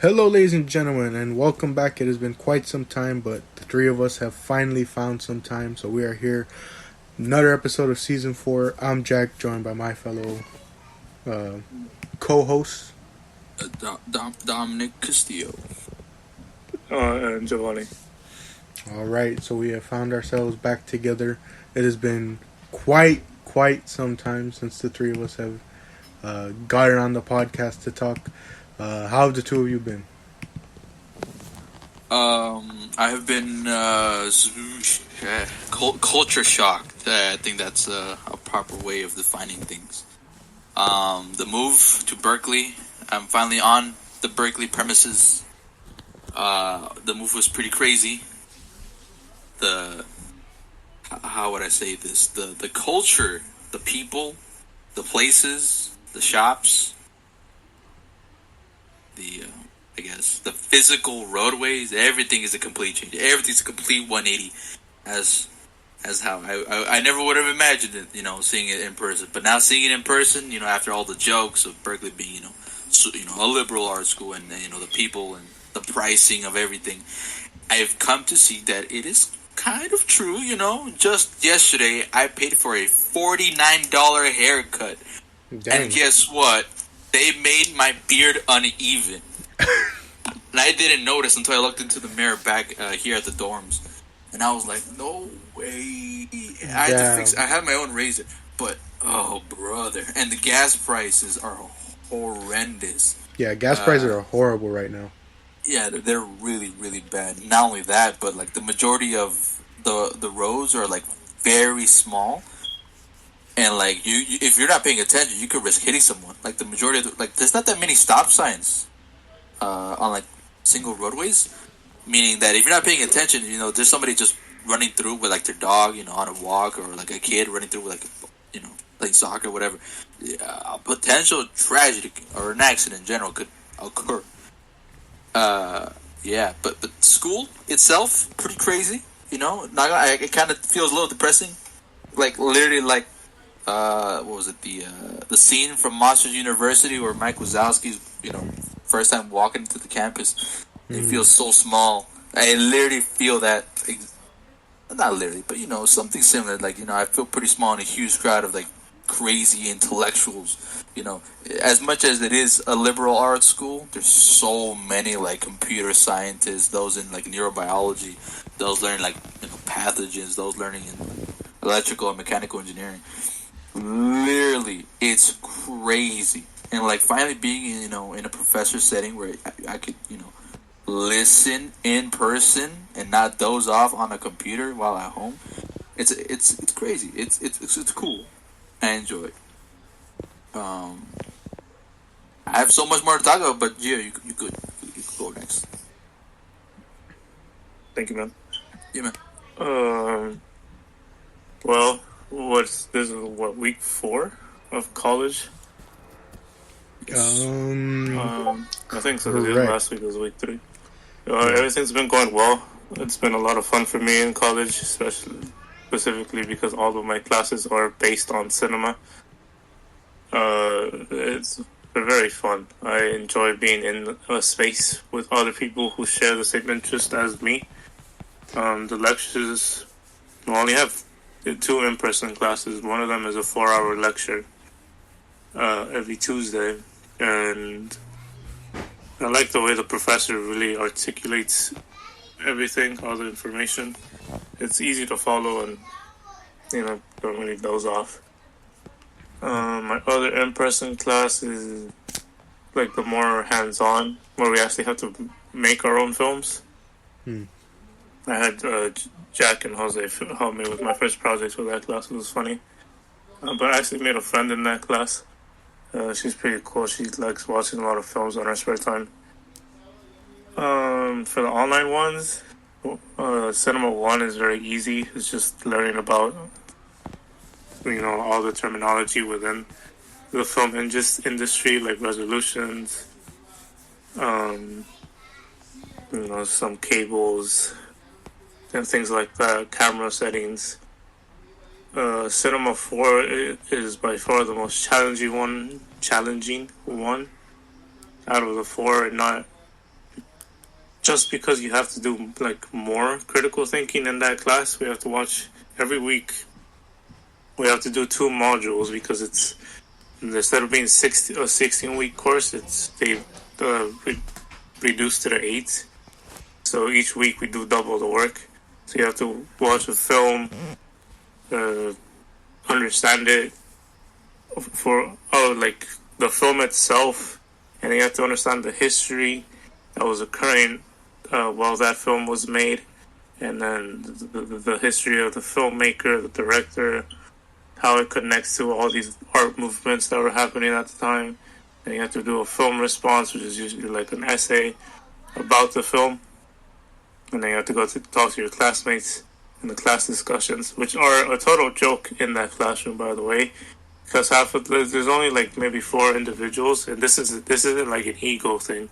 Hello, ladies and gentlemen, and welcome back. It has been quite some time, but the three of us have finally found some time, so we are here. Another episode of season 4. I'm Jack, joined by my fellow uh, co-host. Dominic Castillo. And Giovanni. All right, so we have found ourselves back together. It has been quite some time since the three of us have gotten on the podcast to talk. How have the two of you been? I have been culture shocked. I think that's a proper way of defining things. The move to Berkeley. I'm finally on the Berkeley premises. The move was pretty crazy. How would I say this? The culture, the people, the places, the shops, I guess the physical roadways, everything is a complete change. Everything's a complete 180, as how I never would have imagined it. Seeing it in person, but now seeing it in person, after all the jokes of Berkeley being, a liberal art school, and the people and the pricing of everything, I've come to see that it is kind of true. Just yesterday I paid for a $49 haircut, Dang. and guess what? They made my beard uneven. And I didn't notice until I looked into the mirror back here at the dorms. And I was like, no way. I had to fix I have my own razor. But, oh, brother. And the gas prices are horrendous. Yeah, gas prices are horrible right now. Yeah, they're really, really bad. Not only that, but, the majority of the roads are, very small. And you if you're not paying attention, you could risk hitting someone. The majority of there's not that many stop signs on single roadways. Meaning that if you're not paying attention, there's somebody just running through with their dog, on a walk, or a kid running through with playing soccer, whatever. A potential tragedy or an accident in general could occur. Yeah, but school itself pretty crazy. It kind of feels a little depressing. Literally, what was it, the scene from Monsters University where Mike Wazowski's first time walking into the campus. It feels so small. I literally feel that, not literally, but something similar. I feel pretty small in a huge crowd of crazy intellectuals. As much as it is a liberal arts school, there's so many computer scientists, those in neurobiology, those learning pathogens, those learning in electrical and mechanical engineering. Literally, it's crazy. And finally being in a professor setting where I could listen in person and not doze off on a computer while at home. It's crazy. It's cool. I enjoy it. I have so much more to talk about, but yeah, you could go next. Thank you, man. Yeah, man. Well, this is week 4 of college? I think so. Last week was week 3. Everything's been going well. It's been a lot of fun for me in college, specifically because all of my classes are based on cinema. It's very fun. I enjoy being in a space with other people who share the same interest as me. The lectures, we only have 2 in-person classes. One of them is a 4-hour lecture every Tuesday, and I like the way the professor really articulates everything, all the information. It's easy to follow and, don't really doze off. My other in-person class is the more hands-on, where we actually have to make our own films. I had Jack and Jose help me with my first project for that class. It was funny. But I actually made a friend in that class. She's pretty cool. She likes watching a lot of films on her spare time. For the online ones, Cinema 1 is very easy. It's just learning about, all the terminology within the film industry, like resolutions, some cables, and things like that, camera settings. Cinema 4 is by far the most challenging one out of the 4, and not just because you have to do like more critical thinking in that class, we have to watch every week. We have to do 2 modules because it's instead of being a 16-week course, they reduced it to 8. So each week we do double the work. So you have to watch a film, understand it for like the film itself, and you have to understand the history that was occurring while that film was made, and then the history of the filmmaker, the director, how it connects to all these art movements that were happening at the time. And you have to do a film response, which is usually like an essay about the film. And then you have to go to talk to your classmates in the class discussions, which are a total joke in that classroom, by the way, because there's only like maybe 4 individuals, and this isn't like an ego thing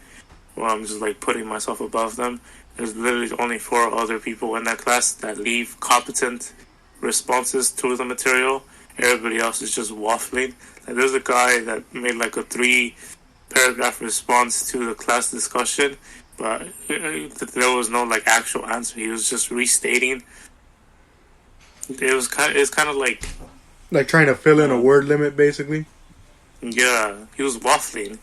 where I'm just like putting myself above them. There's literally only 4 other people in that class that leave competent responses to the material. Everybody else is just waffling. Like, there's a guy that made like a 3-paragraph response to the class discussion, but there was no like actual answer. He was just restating. It's kind of like trying to fill in a word limit, basically. Yeah, he was waffling.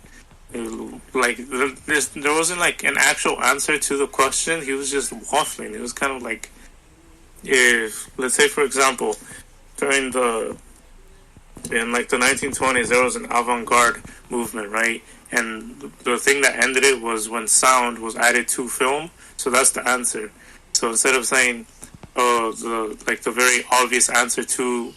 Like there wasn't like an actual answer to the question. He was just waffling. It was kind of like, if let's say for example, in like the 1920s, there was an avant-garde movement, right? And the thing that ended it was when sound was added to film. So that's the answer. So instead of saying, the very obvious answer to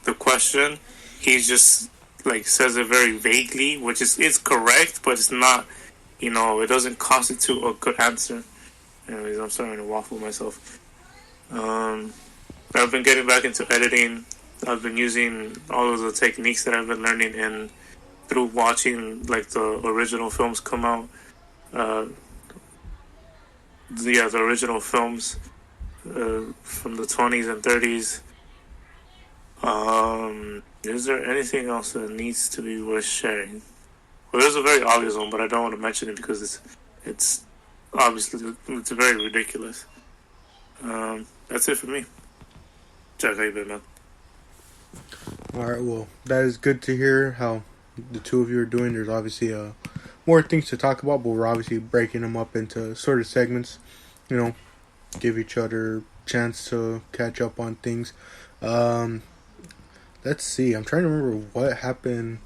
the question, he just like says it very vaguely, which it's correct, but it's not. It doesn't constitute a good answer. Anyways, I'm starting to waffle myself. I've been getting back into editing. I've been using all of the techniques that I've been learning through watching like the original films come out. The original films from the 20s and 30s. Is there anything else that needs to be worth sharing? Well, there's a very obvious one, but I don't want to mention it because it's obviously it's very ridiculous. That's it for me. Jack, how you been, man? Alright, well, that is good to hear how the two of you are doing. There's obviously more things to talk about, but we're obviously breaking them up into sort of segments, give each other a chance to catch up on things. Let's see, I'm trying to remember what happened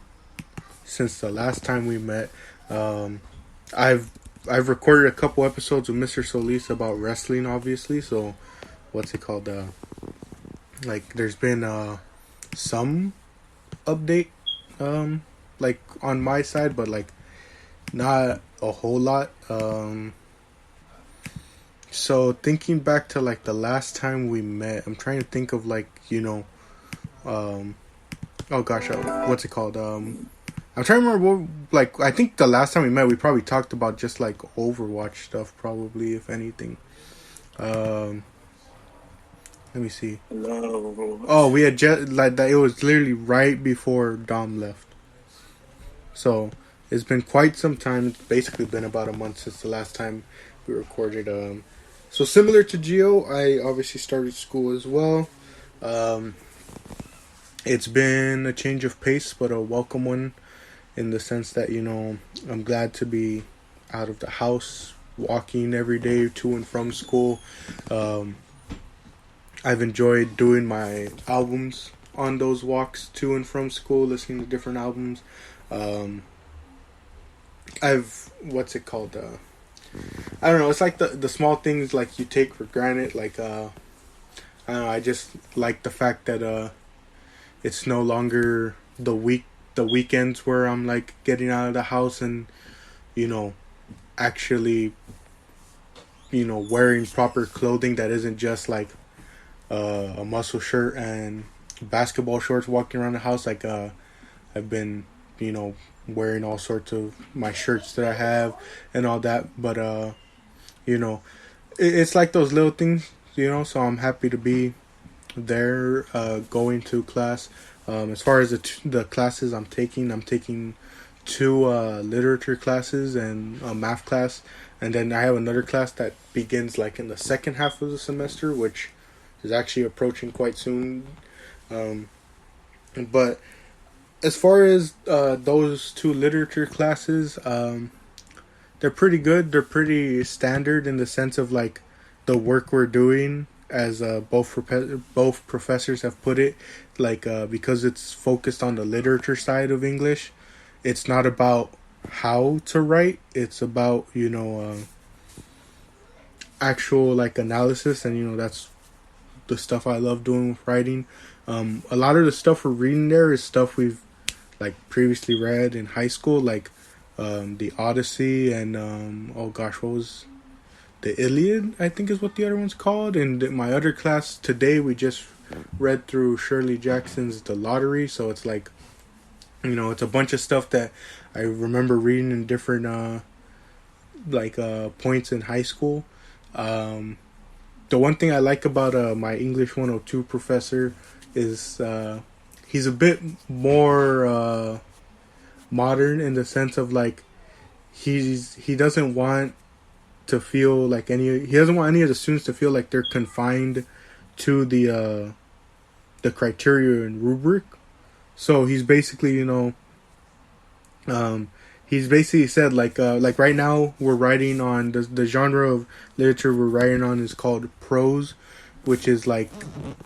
since the last time we met. I've recorded a couple episodes with Mr. Solis about wrestling, obviously, so what's it called? There's been some update, like on my side, but like not a whole lot. So thinking back to like the last time we met, I'm trying to think of like what's it called? I'm trying to remember what, I think the last time we met, we probably talked about just like Overwatch stuff, probably, if anything. Let me see. Oh, we had just like that. It was literally right before Dom left. So it's been quite some time. It's basically been about a month since the last time we recorded. So similar to Gio, I obviously started school as well. It's been a change of pace, but a welcome one, in the sense that I'm glad to be out of the house, walking every day to and from school. I've enjoyed doing my albums on those walks to and from school, listening to different albums. What's it called? I don't know. It's like the small things like you take for granted. Like I don't know. I just like the fact that it's no longer the weekends where I'm like getting out of the house and actually wearing proper clothing that isn't just like a muscle shirt and basketball shorts walking around the house. Like I've been wearing all sorts of my shirts that I have and all that, but it's like those little things, so I'm happy to be there, going to class. As far as the classes I'm taking two literature classes and a math class, and then I have another class that begins like in the second half of the semester, which is actually approaching quite soon. But as far as those two literature classes, they're pretty good. They're pretty standard in the sense of like the work we're doing, as both professors have put it, like because it's focused on the literature side of English. It's not about how to write. It's about actual like analysis, and that's the stuff I love doing with writing. A lot of the stuff we're reading there is stuff we've like previously read in high school, like the Odyssey and oh gosh, what was the Iliad? I think is what the other one's called. And my other class today, we just read through Shirley Jackson's The Lottery. So it's like, it's a bunch of stuff that I remember reading in different points in high school. The one thing I like about my English 102 professor is he's a bit more modern in the sense of like he doesn't want to feel like he doesn't want any of the students to feel like they're confined to the criteria and rubric. So he's basically he's basically said like right now we're writing on the genre of literature we're writing on is called prose, which is like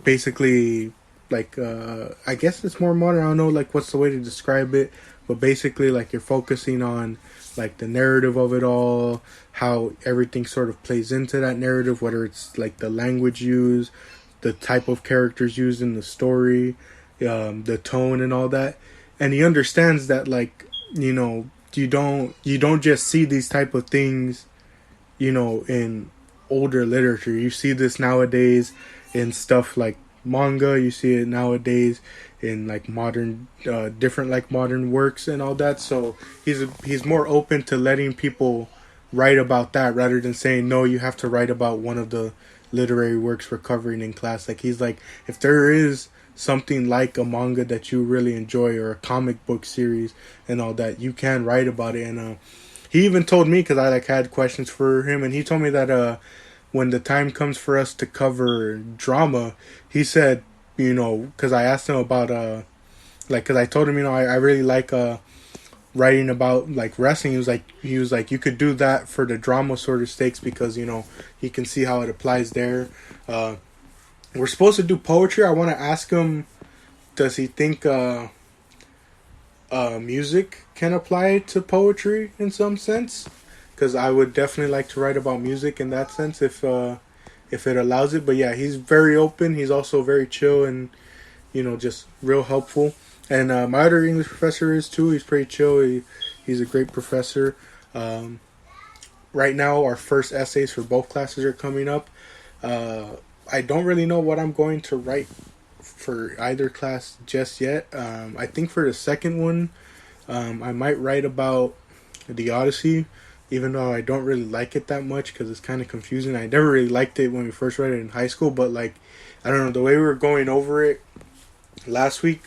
basically like I guess it's more modern. I don't know like what's the way to describe it, but basically like you're focusing on like the narrative of it all, how everything sort of plays into that narrative, whether it's like the language used, the type of characters used in the story, the tone and all that. And he understands that like you don't just see these type of things in older literature. You see this nowadays in stuff like manga. You see it nowadays in like modern different like modern works and all that. So he's more open to letting people write about that rather than saying no, you have to write about one of the literary works we're covering in class. Like he's like, if there is something like a manga that you really enjoy or a comic book series and all that, you can write about it. And he even told me, because I like had questions for him, and he told me that when the time comes for us to cover drama, he said, because I asked him about because I told him I really like writing about like wrestling. He was like you could do that for the drama sort of stakes, because he can see how it applies there. We're supposed to do poetry. I want to ask him, does he think music can apply to poetry in some sense? Because I would definitely like to write about music in that sense if it allows it. But yeah, he's very open. He's also very chill and just real helpful. And my other English professor is too. He's pretty chill. He's a great professor. Right now, our first essays for both classes are coming up. I don't really know what I'm going to write for either class just yet. I think for the second one, I might write about the Odyssey, even though I don't really like it that much because it's kind of confusing. I never really liked it when we first read it in high school, but like, I don't know, the way we were going over it last week,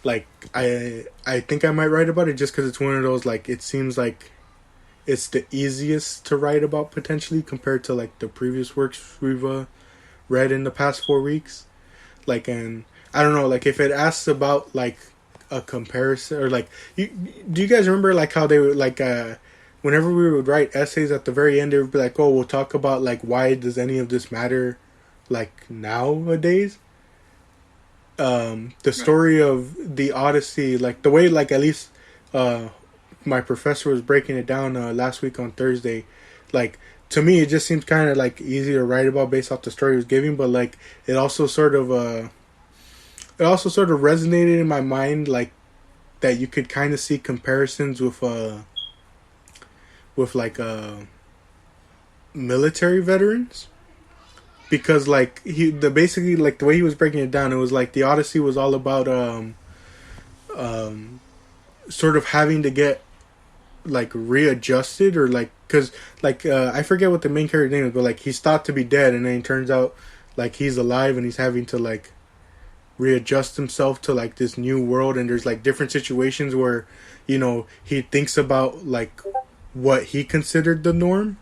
like I think I might write about it just because it's one of those, like, it seems like it's the easiest to write about potentially compared to like the previous works we've read in the past 4 weeks. Like, and I don't know, like if it asks about like a comparison or like, do you guys remember like how they would like whenever we would write essays at the very end, they would be like, oh, we'll talk about like why does any of this matter like nowadays. The story of the Odyssey, like the way like at least my professor was breaking it down last week on Thursday, like to me it just seems kind of like easy to write about based off the story he was giving, but like it also sort of resonated in my mind, like that you could kind of see comparisons with like military veterans, because like basically like the way he was breaking it down, it was like the Odyssey was all about sort of having to get like readjusted, or like because like I forget what the main character name is, but like he's thought to be dead and then it turns out like he's alive and he's having to like readjust himself to like this new world, and there's like different situations where, he thinks about like what he considered the norm,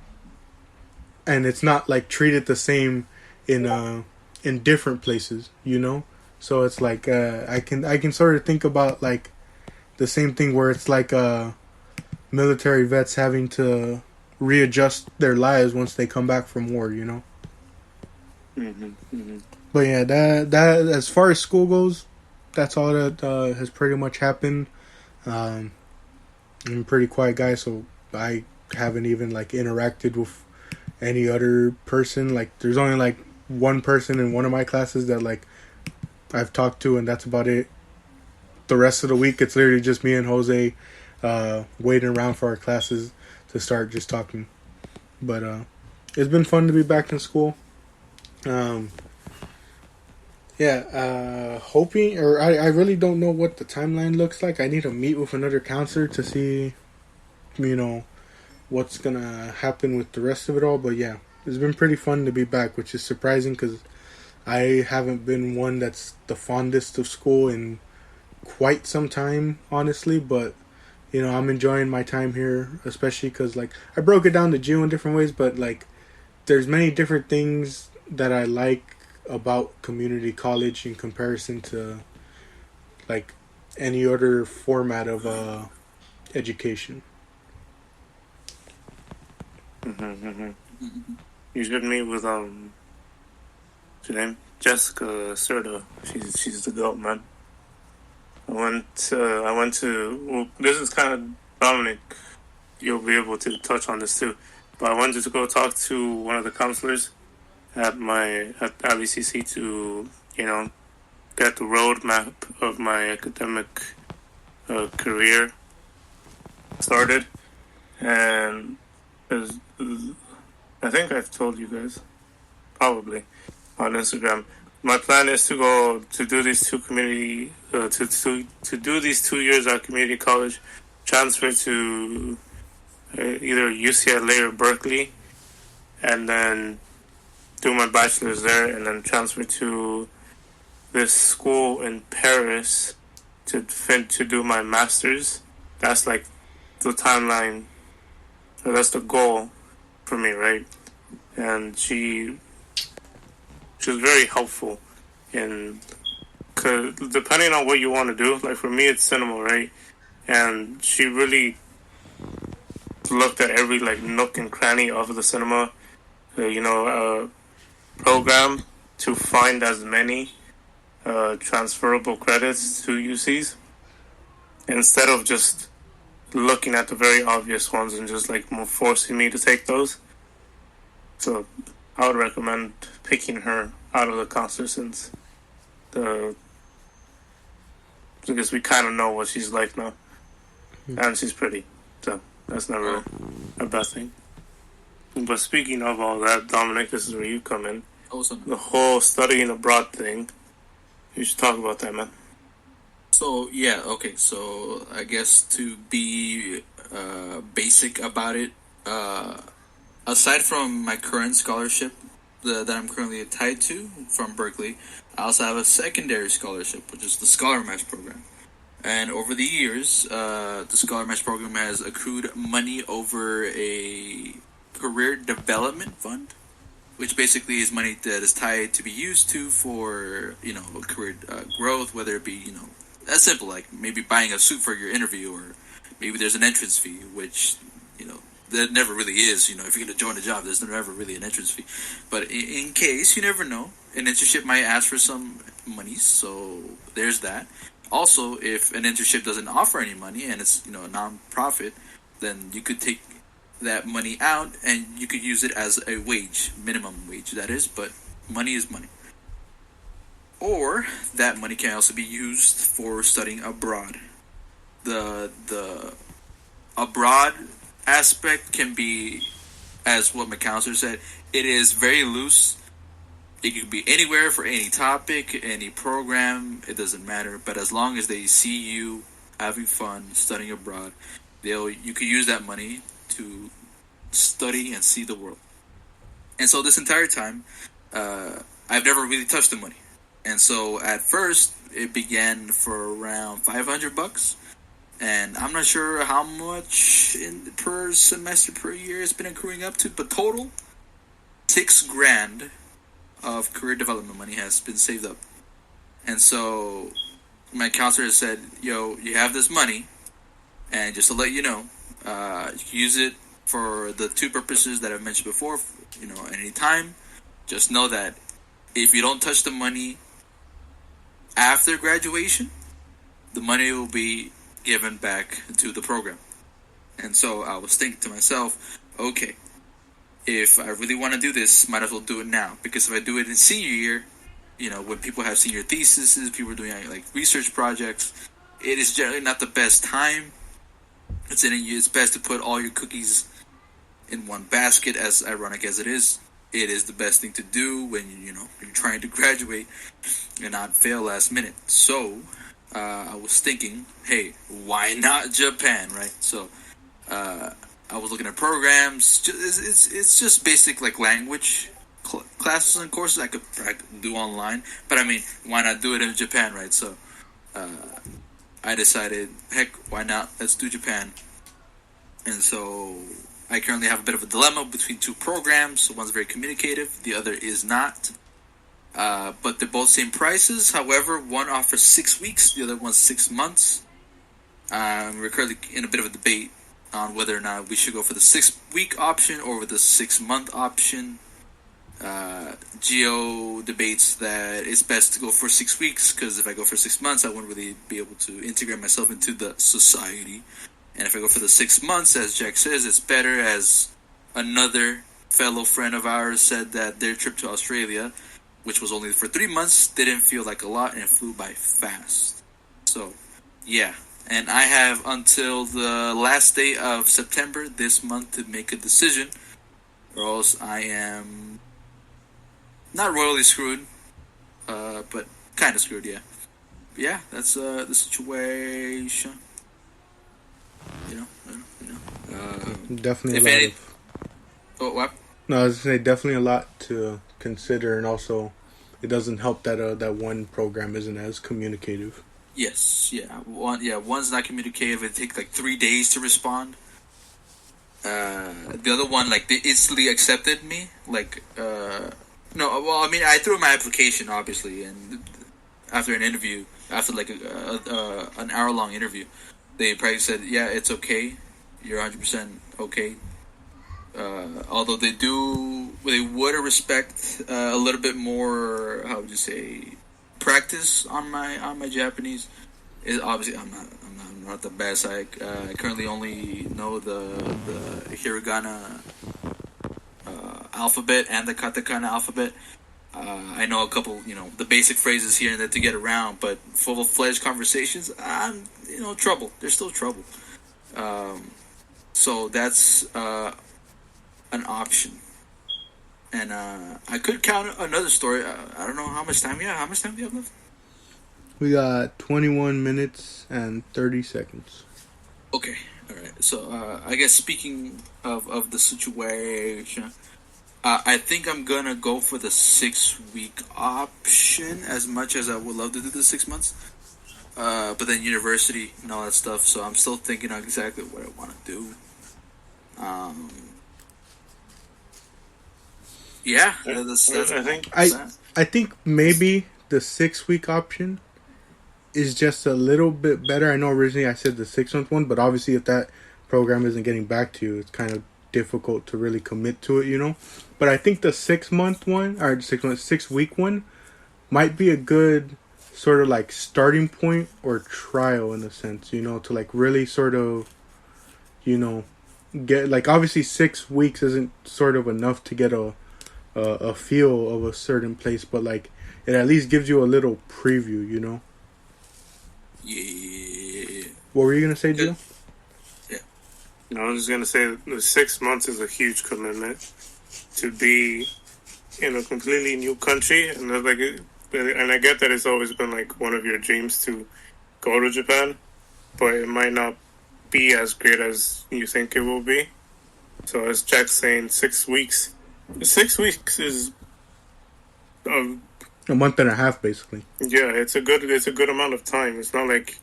and it's not like treated the same in different places. So it's like I can sort of think about like the same thing where it's like military vets having to readjust their lives once they come back from war. Mm-hmm, mm-hmm. But yeah, that as far as school goes, that's all that has pretty much happened. I'm a pretty quiet guy, so I haven't even like interacted with any other person. Like, there's only like one person in one of my classes that like I've talked to, and that's about it. The rest of the week, it's literally just me and Jose waiting around for our classes to start just talking. But it's been fun to be back in school. Hoping, or I really don't know what the timeline looks like. I need to meet with another counselor to see, what's gonna happen with the rest of it all. But yeah, it's been pretty fun to be back, which is surprising because I haven't been one that's the fondest of school in quite some time, honestly. But I'm enjoying my time here, especially because like I broke it down to Jew in different ways, but like there's many different things that I like about community college in comparison to like any other format of education. Mm-hmm, mm-hmm. You should meet with what's her name? Jessica Serta. She's the goat, man. I went to well, this is kind of Dominic. You'll be able to touch on this too, but I wanted to go talk to one of the counselors at LECC to get the roadmap of my academic career started, and I think I've told you guys probably on Instagram. My plan is to go to do these two community to do these 2 years at community college, transfer to either UCLA or Berkeley, and then do my bachelor's there, and then transfer to this school in Paris to do my master's. That's like the timeline. That's the goal for me, right? And she was very helpful in, cause depending on what you want to do. Like for me, it's cinema, right? And she really looked at every like nook and cranny of the cinema, program to find as many transferable credits to UCs instead of just looking at the very obvious ones and just like more forcing me to take those. So I would recommend picking her out of the concert since because we kind of know what she's like now, and she's pretty, so that's never a bad thing. But speaking of all that, Dominic, this is where you come in. Awesome. The whole studying abroad thing. You should talk about that, man. So yeah, okay. So I guess to be basic about it, aside from my current scholarship that I'm currently tied to from Berkeley, I also have a secondary scholarship, which is the Scholar Match program. And over the years, the Scholar Match program has accrued money over a career development fund, which basically is money that is tied to be used to for, career growth, whether it be, as simple, like maybe buying a suit for your interview, or maybe there's an entrance fee, which, that never really is. If you're going to join a job, there's never really an entrance fee. But in case, you never know, an internship might ask for some money, so there's that. Also, if an internship doesn't offer any money and it's, a non-profit, then you could take that money out and you could use it as a wage, minimum wage, that is, but money is money. Or that money can also be used for studying abroad. The abroad aspect can be, as what my counselor said, it is very loose. It could be anywhere for any topic, any program, it doesn't matter. But as long as they see you having fun, studying abroad, you could use that money to study and see the world. And so this entire time, I've never really touched the money. And so at first it began for around $500, and I'm not sure how much per semester per year it's been accruing up to, but total $6,000 of career development money has been saved up. And so my counselor said, "Yo, you have this money, and just to let you know, you can use it for the two purposes that I've mentioned before. At any time, just know that if you don't touch the money after graduation, the money will be given back to the program." And so I was thinking to myself, okay, if I really want to do this, might as well do it now. Because if I do it in senior year, when people have senior theses, people are doing like research projects, it is generally not the best time. It's best to put all your cookies in one basket, as ironic as it is. It is the best thing to do when you're trying to graduate and not fail last minute. So I was thinking, hey, why not Japan, right? So I was looking at programs. It's just basic like language classes and courses I could do online. But I mean, why not do it in Japan, right? So I decided, heck, why not? Let's do Japan. And so I currently have a bit of a dilemma between two programs. One's very communicative, the other is not. But they're both same prices. However, one offers 6 weeks, the other one's 6 months. We're currently in a bit of a debate on whether or not we should go for the 6-week option or with the 6-month option. Geo debates that it's best to go for 6 weeks because if I go for 6 months, I wouldn't really be able to integrate myself into the society. And if I go for the 6 months, as Jack says, it's better. As another fellow friend of ours said that their trip to Australia, which was only for 3 months, didn't feel like a lot and it flew by fast. So, yeah. And I have until the last day of September this month to make a decision, or else I am not royally screwed, but kind of screwed, yeah. But yeah, that's the situation. Definitely if a lot any, of... Oh, what? No, I was going to say, definitely a lot to consider, and also it doesn't help that that one program isn't as communicative. Yes, yeah. One's not communicative. It takes like 3 days to respond. The other one, like, they instantly accepted me. Like, no, well, I mean, I threw in my application, obviously, and after an interview, after like an hour-long interview, they probably said, yeah, it's okay. You're 100% okay. Although they would respect a little bit more, how would you say, practice on my Japanese. Is obviously I'm not the best. I currently only know the hiragana alphabet and the katakana alphabet. I know a couple, the basic phrases here and there to get around, but full-fledged conversations, I'm, trouble. There's still trouble. So that's an option. And I could count another story. I don't know how much time we have. How much time do you have left? We got 21 minutes and 30 seconds. Okay, all right. So I guess speaking of the situation, I think I'm gonna go for the 6-week option. As much as I would love to do the 6 months, but then university and all that stuff. So I'm still thinking on exactly what I want to do. Yeah, I think maybe the 6-week option is just a little bit better. I know originally I said the 6-month one, but obviously if that program isn't getting back to you, it's kind of difficult to really commit to it, But I think the 6-month one, or 6-week one, might be a good sort of like starting point or trial in a sense, to like really sort of, get like, obviously 6 weeks isn't sort of enough to get a feel of a certain place, but like it at least gives you a little preview, Yeah. What were you gonna say, Joe? Yeah. No, I was just gonna say the 6 months is a huge commitment to be in a completely new country, and I get that it's always been like one of your dreams to go to Japan, but it might not be as great as you think it will be. So as Jack's saying, 6 weeks. 6 weeks is A month and a half, basically. Yeah, it's a good amount of time. It's not like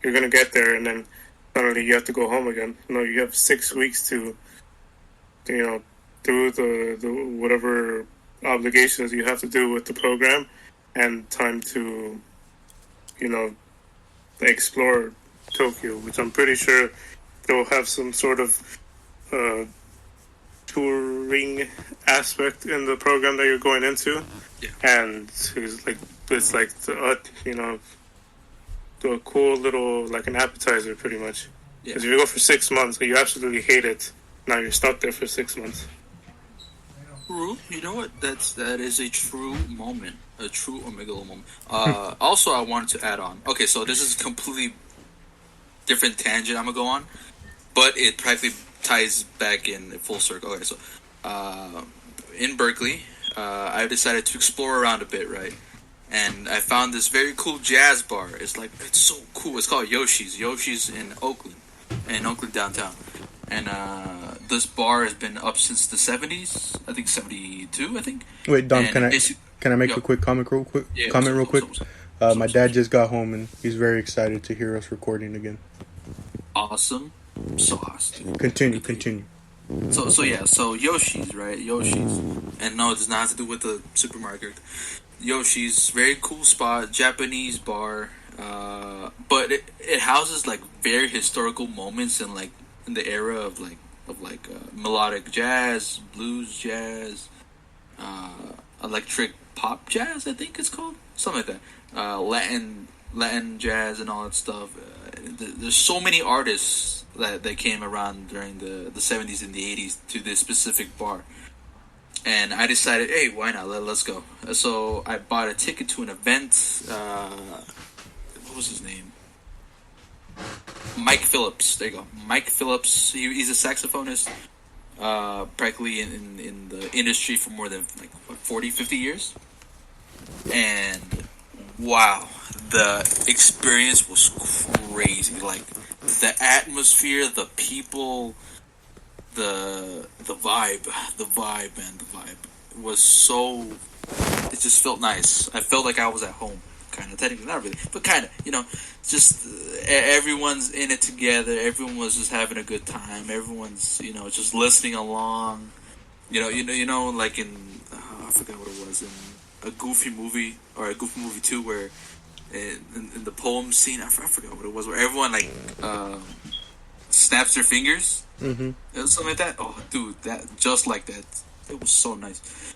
you're gonna get there and then suddenly you have to go home again. No, you have 6 weeks to do the whatever obligations you have to do with the program, and time to explore Tokyo, which I'm pretty sure they'll have some sort of touring aspect in the program that you're going into. Yeah. And it's like do a cool little, like, an appetizer, pretty much. Because if you go for 6 months and you absolutely hate it, now you're stuck there for 6 months. True. You know what? That is a true moment, a true Omegalo moment. Also, I wanted to add on. Okay, so this is a completely different tangent I'm gonna go on, but it practically ties back in full circle. Okay, so in Berkeley, I decided to explore around a bit, right? And I found this very cool jazz bar. It's so cool. It's called Yoshi's. Yoshi's in Oakland downtown. And this bar has been up since the 70s. I think 72. I think. Wait, Dom, And can I make a quick comment real quick? Real quick. My dad just got home and he's very excited to hear us recording again. Awesome sauce. Dude. Continue. So Yoshi's, right? Yoshi's, and no, it does not have to do with the supermarket. Yoshi's, very cool spot, Japanese bar, but it houses like very historical moments in the era of melodic jazz, blues jazz, electric pop jazz, I think it's called, something like that, Latin jazz and all that stuff. There's so many artists that came around during the 70s and the 80s to this specific bar. And I decided, hey, why not? Let's go. So I bought a ticket to an event. What was his name? Mike Phillips. There you go. Mike Phillips. He's a saxophonist. Practically in the industry for more than 40, 50 years. And wow, the experience was crazy. Like the atmosphere, the people, the vibe, man, the vibe was so. It just felt nice. I felt like I was at home, kind of. Technically, not really, but kind of. Just everyone's in it together. Everyone was just having a good time. Everyone's, just listening along. Like in I forgot what it was, in a Goofy movie or a Goofy movie 2, where in the poem scene, I forgot what it was, where everyone snaps their fingers. Mm-hmm. Something like that. Oh, dude, that just like that. It was so nice.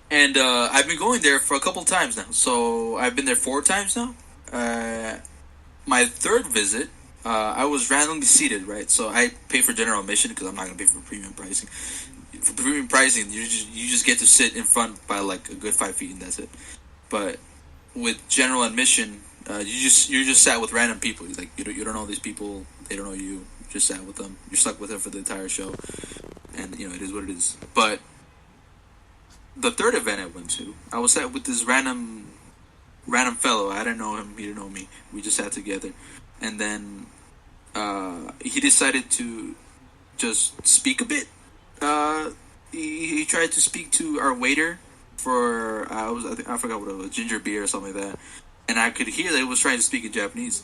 And I've been going there for a couple times now. So I've been there 4 times now. My third visit, I was randomly seated, right? So I pay for general admission because I'm not going to pay for premium pricing. For premium pricing, you just get to sit in front by a good 5 feet, and that's it. But with general admission, you just sat with random people. Like you don't know these people, they don't know you. You just sat with them. You're stuck with them for the entire show, and it is what it is. But the third event I went to, I was sat with this random fellow. I didn't know him. He didn't know me. We just sat together, and then he decided to just speak a bit. He tried to speak to our waiter for I forgot what it was, ginger beer or something like that, and I could hear that he was trying to speak in Japanese,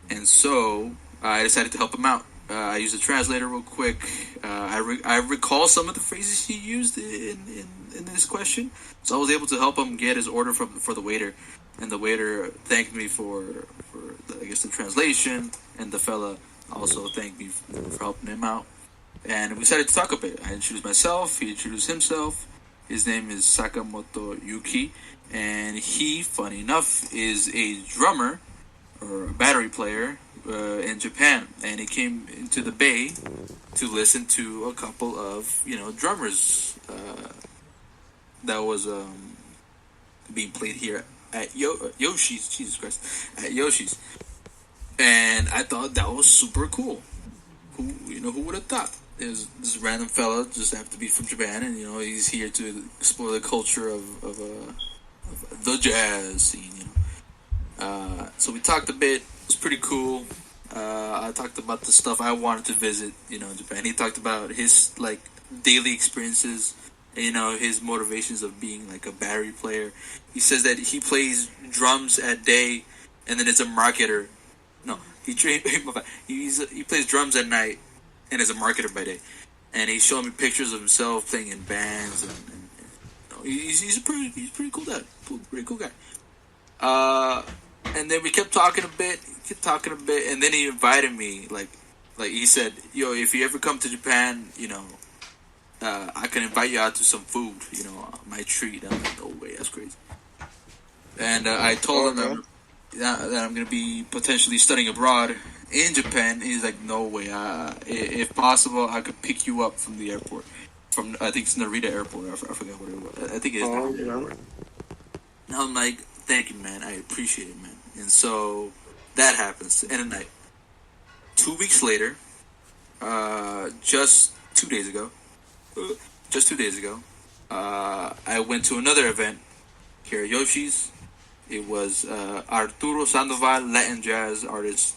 and so I decided to help him out. I used a translator real quick. I recall some of the phrases he used in this question, so I was able to help him get his order for the waiter, and the waiter thanked me for the translation, and the fella also thanked me for helping him out. And we decided to talk a bit. I introduced myself. He introduced himself. His name is Sakamoto Yuki, and he, funny enough, is a drummer or a battery player in Japan. And he came into the Bay to listen to a couple of drummers that was being played here at Yoshi's. Jesus Christ, at Yoshi's. And I thought that was super cool. Who would have thought? There's this random fella just have to be from Japan, and he's here to explore the culture of the jazz scene. So we talked a bit. It was pretty cool. I talked about the stuff I wanted to visit, in Japan. He talked about his daily experiences you know, his motivations of being like a battery player. He says that he plays drums at day, and then is a marketer. No, he he plays drums at night, and is a marketer by day. And he showed me pictures of himself playing in bands, and you know, he's pretty cool guy, pretty cool guy. And then we kept talking a bit, and then he invited me, like he said, yo, if you ever come to Japan, you know, I can invite you out to some food, you know, my treat. I'm like, no way, that's crazy. And I told him that I'm going to be potentially studying abroad in Japan. And he's like, no way. If possible, I could pick you up from the airport. From, I think it's Narita Airport. I forgot what it was. I think it is Narita Airport. And I'm like, thank you, man. I appreciate it, man. And so that happens. And at night. 2 weeks later, just 2 days ago, I went to another event here at Yoshi's. It was Arturo Sandoval, Latin jazz artist.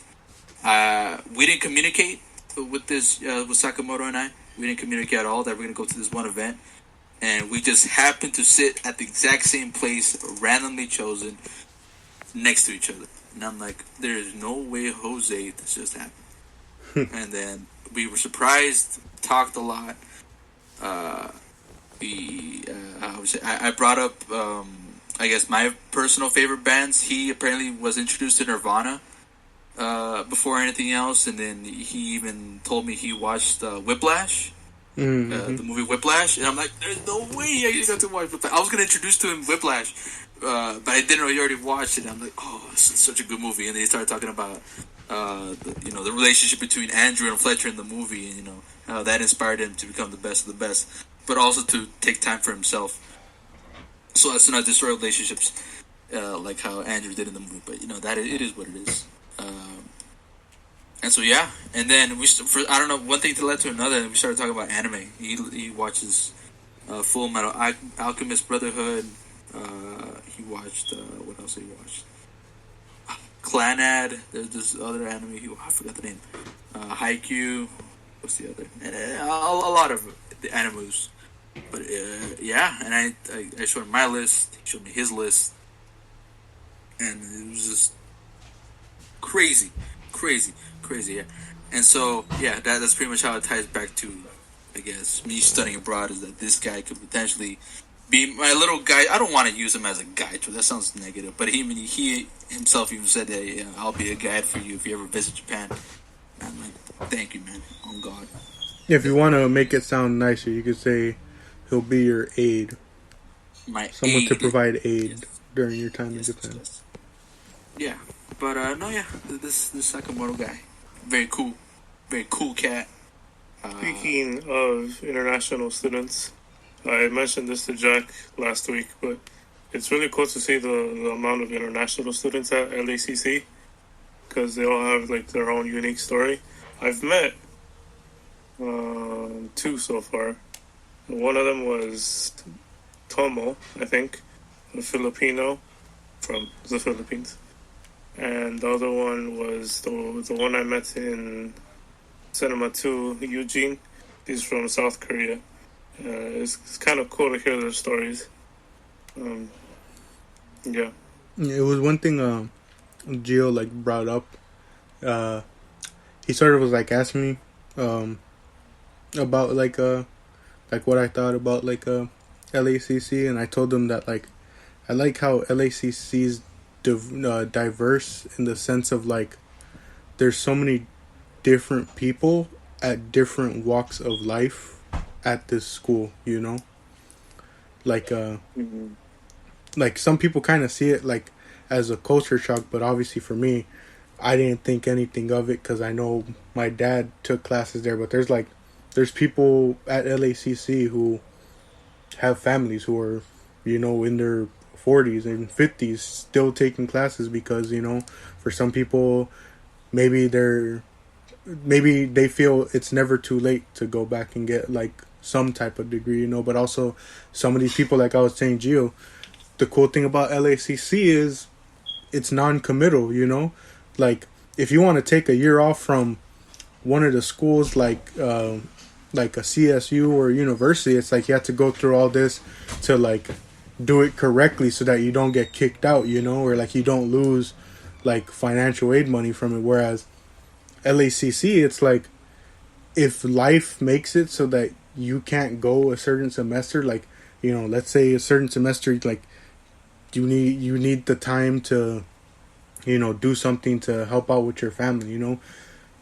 We didn't communicate with this, with Sakamoto and I. We didn't communicate at all that we're going to go to this one event. And we just happened to sit at the exact same place, randomly chosen, next to each other. And I'm like, there is no way, Jose, this just happened. And then we were surprised, talked a lot. I brought up, I guess, my personal favorite bands. He apparently was introduced to Nirvana before anything else, and then he even told me he watched Whiplash, the movie Whiplash, and I'm like, there's no way I got to watch Whiplash. I was going to introduce to him Whiplash, but I didn't know he already watched it. I'm like, oh, this is such a good movie, and then he started talking about the relationship between Andrew and Fletcher in the movie, and you know how that inspired him to become the best of the best, but also to take time for himself. So as to not destroy relationships, like how Andrew did in the movie. But you know that it is what it is. And so yeah, and then I don't know, one thing led to another, and we started talking about anime. He watches Full Metal Alchemist Brotherhood. He watched what else did he watch? Clanad. There's this other anime. I forgot the name. Haikyuu. What's the other? And a lot of the animes. But yeah, and I showed him my list. He showed me his list, and it was just crazy. Yeah. And so yeah, that's pretty much how it ties back to, I guess, me studying abroad. Is that this guy could potentially be my little guy? I don't want to use him as a guide, that sounds negative. But he himself even said that, yeah, I'll be a guide for you if you ever visit Japan. And I'm like, thank you, man. On God. If you want to make it sound nicer, you could say he'll be your aide. Someone to provide aid during your time in Japan. Yes. Yeah, but no, yeah, this Sakamoto guy, very cool cat. Speaking of international students, I mentioned this to Jack last week, but it's really cool to see the amount of international students at LACC, because they all have like their own unique story. I've met two so far. One of them was Tomo, I think, a Filipino from the Philippines. And the other one was the one I met in Cinema 2, Eugene. He's from South Korea. It's kind of cool to hear their stories. Yeah. It was one thing Gio like brought up. He sort of was like asking me about like what I thought about like LACC, and I told him that like I like how LACC's diverse in the sense of like there's so many different people at different walks of life at this school, you know, like like some people kind of see it like as a culture shock, but obviously for me, I didn't think anything of it because I know my dad took classes there. But there's people at LACC who have families who are, you know, in their 40s and 50s still taking classes because, you know, for some people maybe they feel it's never too late to go back and get like some type of degree, you know. But also some of these people, like I was saying, Gio, the cool thing about LACC is it's non-committal, you know. Like if you want to take a year off from one of the schools like like a CSU or a university, it's like you have to go through all this to like do it correctly so that you don't get kicked out, you know, or like you don't lose like financial aid money from it. Whereas LACC, it's like if life makes it so that you can't go a certain semester, like, you know, let's say a certain semester, like you need the time to, you know, do something to help out with your family, you know,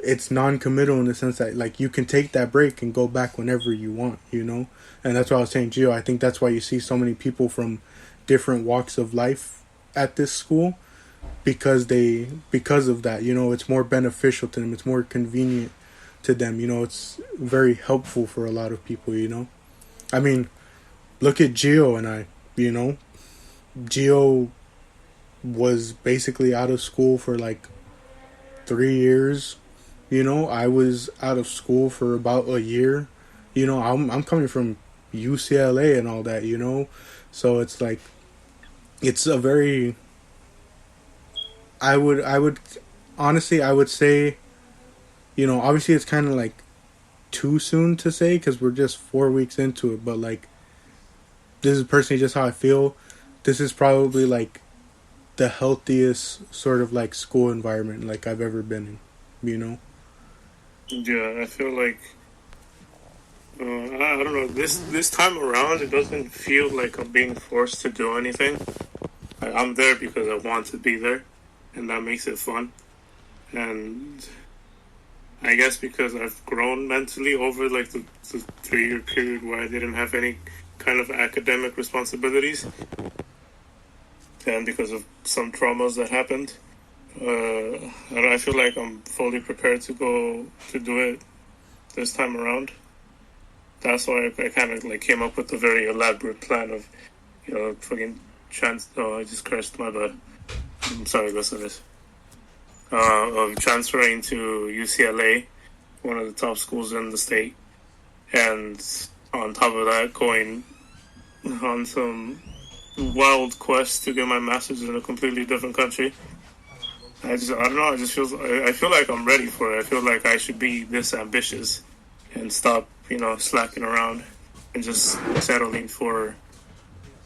it's non-committal in the sense that like you can take that break and go back whenever you want, you know. And that's why I was saying, Gio, I think that's why you see so many people from different walks of life at this school, because of that, you know, it's more beneficial to them, it's more convenient to them, you know, it's very helpful for a lot of people, you know. I mean, look at Gio and I, you know. Gio was basically out of school for like 3 years, you know. I was out of school for about a year, you know. I'm coming from UCLA and all that, you know. So it's like, it's a very, I would honestly, I would say, you know, obviously it's kind of like too soon to say because we're just 4 weeks into it, but like, this is personally just how I feel. This is probably like the healthiest sort of like school environment like I've ever been in, you know. Yeah, I feel like I don't know. This time around, it doesn't feel like I'm being forced to do anything. I'm there because I want to be there, and that makes it fun. And I guess because I've grown mentally over like the 3 year period where I didn't have any kind of academic responsibilities, and because of some traumas that happened, and I feel like I'm fully prepared to go to do it this time around. That's why I kind of like came up with a very elaborate plan of, you know, fucking I just cursed, my bad. I'm sorry, listeners. Of transferring to UCLA, one of the top schools in the state, and on top of that, going on some wild quest to get my master's in a completely different country. I don't know. I feel like I'm ready for it. I feel like I should be this ambitious and stop, you know, slacking around and just settling for,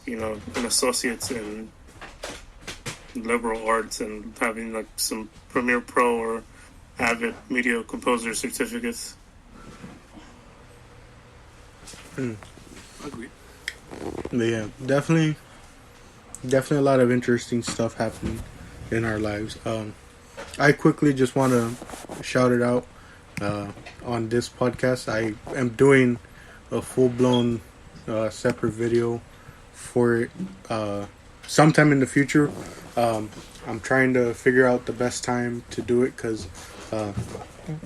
you know, an associate's in liberal arts and having like some Premiere Pro or Avid Media Composer certificates. Agreed. Yeah, definitely a lot of interesting stuff happening in our lives. I quickly just want to shout it out on this podcast. I am doing a full-blown separate video for it sometime in the future. I'm trying to figure out the best time to do it because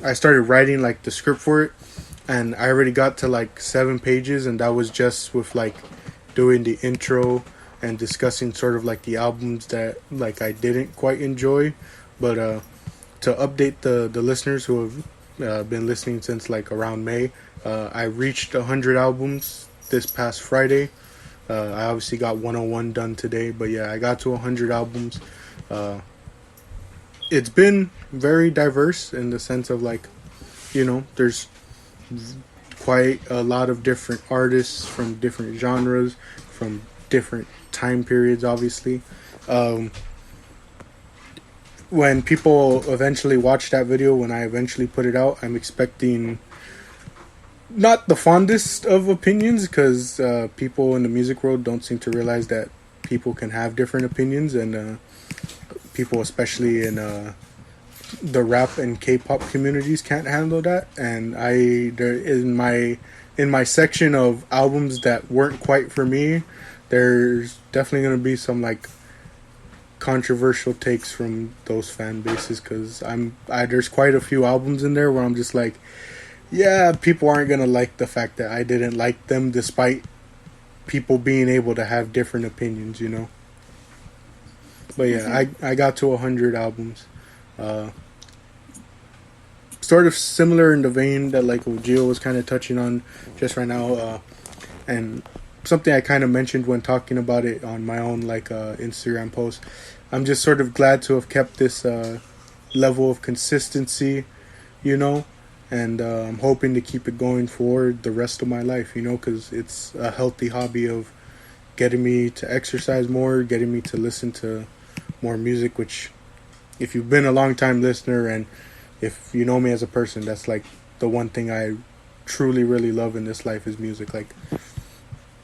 I started writing like the script for it, and I already got to like 7 pages, and that was just with like doing the intro and discussing sort of like the albums that like I didn't quite enjoy. But to update the listeners who have been listening since like around May, I reached 100 albums this past Friday. I obviously got 101 done today, but yeah, I got to 100 albums. It's been very diverse in the sense of like, you know, there's quite a lot of different artists from different genres, from different time periods, obviously. When people eventually watch that video, when I eventually put it out, I'm expecting not the fondest of opinions, because people in the music world don't seem to realize that people can have different opinions, and people, especially in the rap and K-pop communities, can't handle that. And in my section of albums that weren't quite for me, there's definitely going to be some like controversial takes from those fan bases, because there's quite a few albums in there where I'm just like, yeah, people aren't going to like the fact that I didn't like them, despite people being able to have different opinions, you know. But yeah, I got to 100 albums. Sort of similar in the vein that like Gio was kind of touching on just right now, and something I kind of mentioned when talking about it on my own like Instagram post. I'm just sort of glad to have kept this level of consistency, you know. and I'm hoping to keep it going for the rest of my life, because it's a healthy hobby of getting me to exercise more, getting me to listen to more music, which, if you've been a long time listener and if you know me as a person, that's like the one thing I truly really love in this life is music. Like,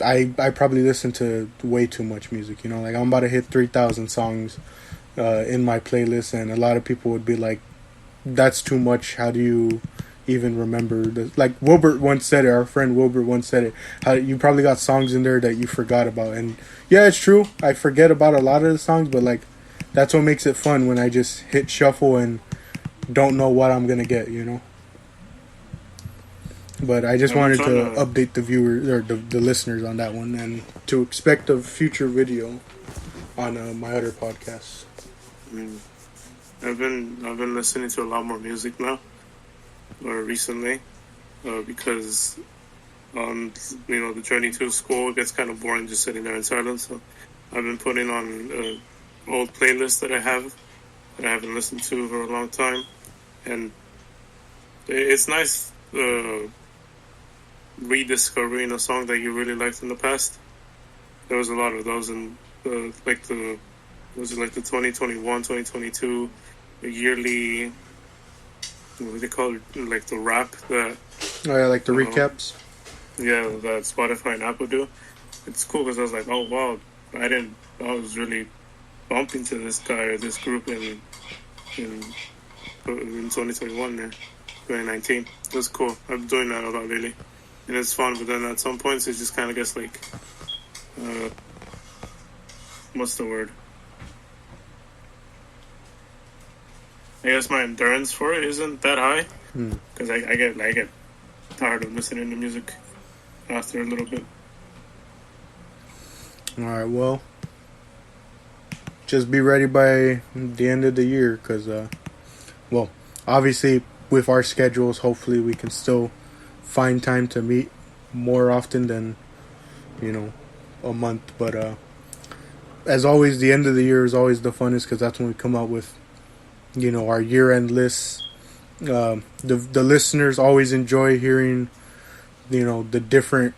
I probably listen to way too much music, like I'm about to hit 3,000 songs in my playlist, and a lot of people would be like, that's too much, how do you even remember this? Like Wilbert once said it, our friend Wilbert once said it, how you probably got songs in there that you forgot about. And yeah, it's true, I forget about a lot of the songs, but like that's what makes it fun, when I just hit shuffle and don't know what I'm gonna get, But I just wanted to update the viewers or the listeners on that one, and to expect a future video on my other podcasts. I've been listening to a lot more music now, or recently, because the journey to school gets kind of boring just sitting there in silence. So I've been putting on old playlists that I haven't listened to for a long time, and it's nice rediscovering a song that you really liked in the past. There was a lot of those in the 2021, 2022, the yearly, what do they call it, like the rap that... Oh yeah, like the recaps? Yeah, that Spotify and Apple do. It's cool because I was like, oh wow, I was really bumping to this guy or this group in 2021 or 2019. It was cool. I'm doing that a lot lately. And it's fun, but then at some points it just kind of gets like, what's the word? I guess my endurance for it isn't that high, because I get tired of listening to music after a little bit. All right, well, just be ready by the end of the year, because, obviously with our schedules, hopefully we can still find time to meet more often than, a month. But as always, the end of the year is always the funnest, because that's when we come out with, our year-end lists. The listeners always enjoy hearing, the different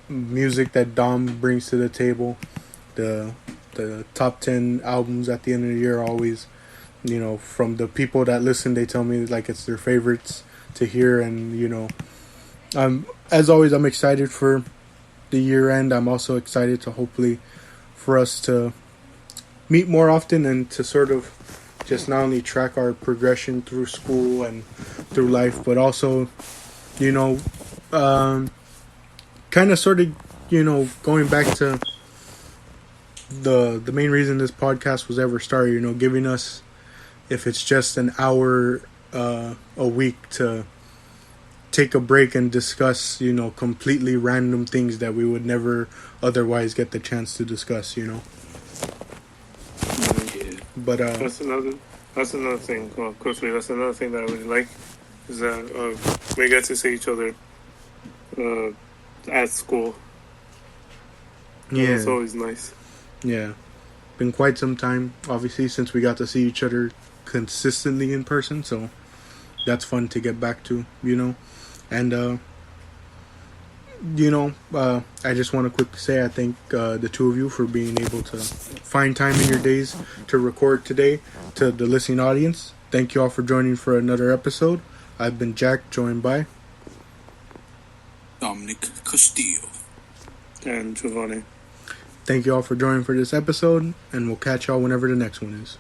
music that Dom brings to the table. The top 10 albums at the end of the year are always, from the people that listen, they tell me like it's their favorites to hear. And as always, I'm excited for the year end. I'm also excited to hopefully for us to meet more often, and to sort of just not only track our progression through school and through life, but also, kind of sort of, going back to the main reason this podcast was ever started, giving us, if it's just an hour a week, to take a break and discuss, completely random things that we would never otherwise get the chance to discuss, But that's another thing. Well, quickly, that's another thing that I really like, is that we get to see each other at school. Yeah, it's always nice. Yeah, been quite some time, obviously, since we got to see each other consistently in person. So that's fun to get back to, And I just want to quickly say I thank the two of you for being able to find time in your days to record today. To the listening audience, thank you all for joining for another episode. I've been Jack, joined by Dominic Castillo and Giovanni. Thank you all for joining for this episode, and we'll catch y'all whenever the next one is.